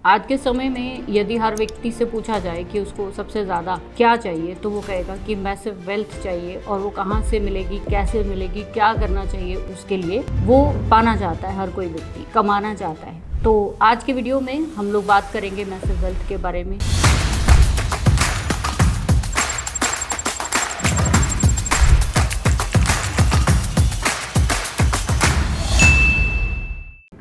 आज के समय में यदि हर व्यक्ति से पूछा जाए कि उसको सबसे ज़्यादा क्या चाहिए, तो वो कहेगा कि मैसिव वेल्थ चाहिए। और वो कहाँ से मिलेगी, कैसे मिलेगी, क्या करना चाहिए, उसके लिए वो पाना चाहता है। हर कोई व्यक्ति कमाना चाहता है। तो आज के वीडियो में हम लोग बात करेंगे मैसिव वेल्थ के बारे में।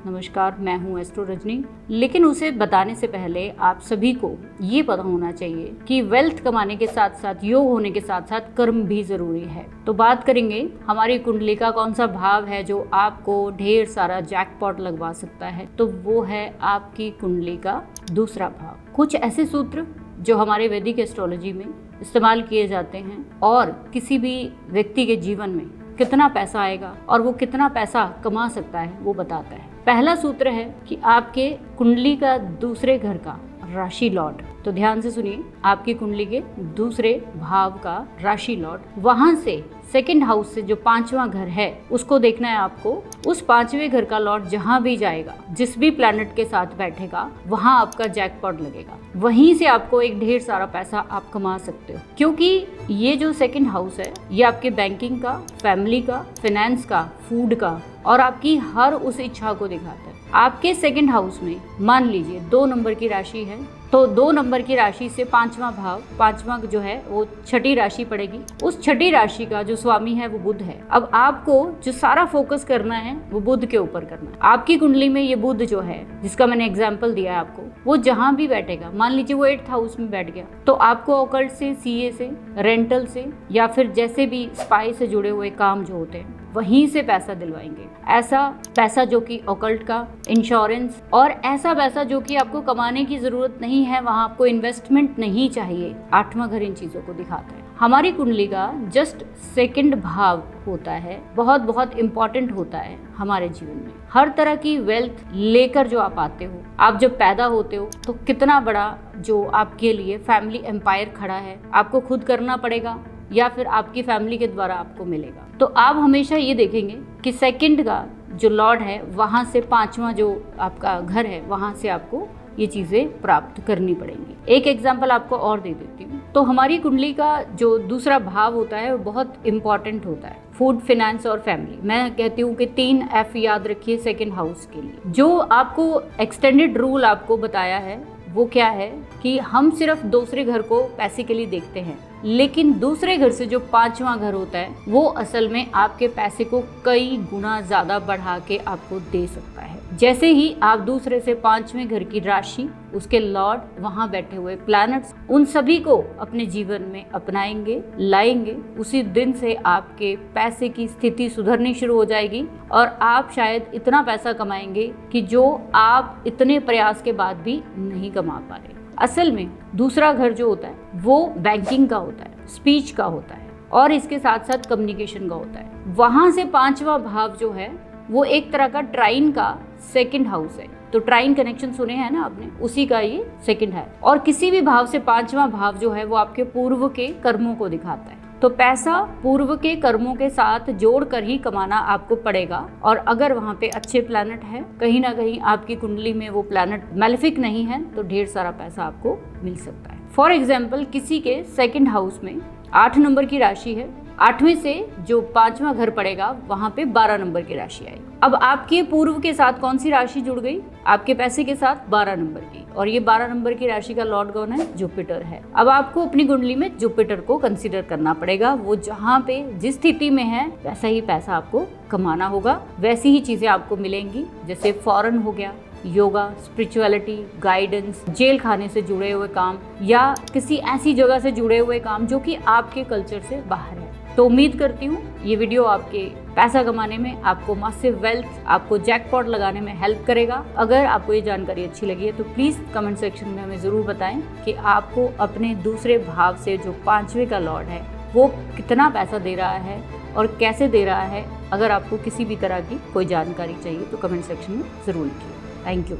नमस्कार, मैं हूं एस्ट्रो रजनी। लेकिन उसे बताने से पहले आप सभी को ये पता होना चाहिए कि वेल्थ कमाने के साथ साथ, योग होने के साथ साथ कर्म भी जरूरी है। तो बात करेंगे हमारी कुंडली का कौन सा भाव है जो आपको ढेर सारा जैकपॉट लगवा सकता है। तो वो है आपकी कुंडली का दूसरा भाव। कुछ ऐसे सूत्र जो हमारे वैदिक एस्ट्रोलॉजी में इस्तेमाल किए जाते हैं और किसी भी व्यक्ति के जीवन में कितना पैसा आएगा और वो कितना पैसा कमा सकता है वो बताता है। पहला सूत्र है कि आपके कुंडली का दूसरे घर का राशि लॉर्ड। तो ध्यान से सुनिए, आपकी कुंडली के दूसरे भाव का राशि लॉर्ड, वहां से सेकंड हाउस से जो 5वां घर है उसको देखना है आपको। उस 5वें घर का लॉर्ड जहां भी जाएगा, जिस भी प्लैनेट के साथ बैठेगा, वहां आपका जैकपॉट लगेगा। वहीं से आपको एक ढेर सारा पैसा आप कमा सकते हो, क्योंकि ये जो सेकंड हाउस है ये आपके बैंकिंग का, फैमिली का, फाइनेंस का, फूड का और आपकी हर उस इच्छा को दिखाता है। आपके सेकंड हाउस में मान लीजिए 2 नंबर की राशि है, तो 2 नंबर की राशि से 5वां भाव, 5वां जो है वो छठी राशि पड़ेगी। उस छठी राशि का जो स्वामी है वो बुध है। अब आपको जो सारा फोकस करना है वो बुध के ऊपर करना है। आपकी कुंडली में ये बुध जो है, जिसका मैंने एग्जाम्पल दिया है आपको, वो जहां भी बैठेगा, मान लीजिए वो 8th हाउस में बैठ गया, तो आपको ऑकल्ट से, सीए से, रेंटल से या फिर जैसे भी स्पाई से जुड़े हुए काम जो होते हैं वहीं से पैसा दिलवाएंगे। ऐसा पैसा जो कि ऑकल्ट का, इंश्योरेंस, और ऐसा पैसा जो कि आपको कमाने की जरूरत नहीं है, वहां आपको इन्वेस्टमेंट नहीं चाहिए। 8वां घर इन चीजों को दिखाता है। हमारी कुंडली का जस्ट सेकंड भाव होता है, बहुत बहुत इंपॉर्टेंट होता है हमारे जीवन में। हर तरह की वेल्थ लेकर जो आप आते हो, आप जब पैदा होते हो तो कितना बड़ा जो आपके लिए फैमिली एम्पायर खड़ा है, आपको खुद करना पड़ेगा या फिर आपकी फैमिली के द्वारा आपको मिलेगा। तो आप हमेशा ये देखेंगे कि सेकंड का जो लॉर्ड है वहां से 5वां जो आपका घर है वहां से आपको ये चीजें प्राप्त करनी पड़ेंगी। एक एग्जांपल आपको और दे देती हूँ। तो हमारी कुंडली का जो दूसरा भाव होता है वो बहुत इंपॉर्टेंट होता है, फूड, फाइनेंस और फैमिली। मैं कहती हूँ कि 3 F याद रखिए सेकंड हाउस के लिए। जो आपको एक्सटेंडेड रूल आपको बताया है वो क्या है कि हम सिर्फ दूसरे घर को पैसे के लिए देखते हैं, लेकिन दूसरे घर से जो 5वां घर होता है वो असल में आपके पैसे को कई गुना ज्यादा बढ़ा के आपको दे सकता है। जैसे ही आप दूसरे से 5वें घर की राशि, उसके लॉर्ड, वहां बैठे हुए प्लैनेट्स, उन सभी को अपने जीवन में अपनाएंगे, लाएंगे, उसी दिन से आपके पैसे की स्थिति सुधरनी शुरू हो जाएगी और आप शायद इतना पैसा कमाएंगे कि जो आप इतने प्रयास के बाद भी नहीं कमा पा रहे। असल में दूसरा घर जो होता है वो बैंकिंग का होता है, स्पीच का होता है और इसके साथ साथ कम्युनिकेशन का होता है। वहां से 5वां भाव जो है वो एक तरह का ट्राइन का सेकंड हाउस है। तो ट्राइन कनेक्शन सुने हैं ना आपने, उसी का ये सेकंड है। और किसी भी भाव से 5वां भाव जो है वो आपके पूर्व के कर्मों को दिखाता है। तो पैसा पूर्व के कर्मों के साथ जोड़ कर ही कमाना आपको पड़ेगा। और अगर वहाँ पे अच्छे प्लैनेट है, कहीं ना कहीं आपकी कुंडली में वो प्लैनेट मैलेफिक नहीं है, तो ढेर सारा पैसा आपको मिल सकता है। फॉर एग्जाम्पल, किसी के सेकंड हाउस में 8 नंबर की राशि है, 8वें से जो 5वां घर पड़ेगा वहां पे 12 नंबर की राशि आएगी। अब आपके पूर्व के साथ कौन सी राशि जुड़ गई? आपके पैसे के साथ 12 नंबर की, और ये 12 नंबर की राशि का लॉर्ड कौन है? जुपिटर है। अब आपको अपनी कुंडली में जुपिटर को कंसीडर करना पड़ेगा। वो जहाँ पे जिस स्थिति में है वैसा ही पैसा आपको कमाना होगा, वैसी ही चीजें आपको मिलेंगी। जैसे फॉरेन हो गया, योगा, स्पिरिचुअलिटी, गाइडेंस, जेल खाने से जुड़े हुए काम या किसी ऐसी जगह से जुड़े हुए काम जो कि आपके कल्चर से बाहर है। तो उम्मीद करती हूँ ये वीडियो आपके पैसा कमाने में, आपको मासिव वेल्थ, आपको जैकपॉट लगाने में हेल्प करेगा। अगर आपको ये जानकारी अच्छी लगी है तो प्लीज़ कमेंट सेक्शन में हमें ज़रूर बताएं कि आपको अपने दूसरे भाव से जो 5वें का लॉर्ड है वो कितना पैसा दे रहा है और कैसे दे रहा है। अगर आपको किसी भी तरह की कोई जानकारी चाहिए तो कमेंट सेक्शन में ज़रूर लिखिए। Thank you.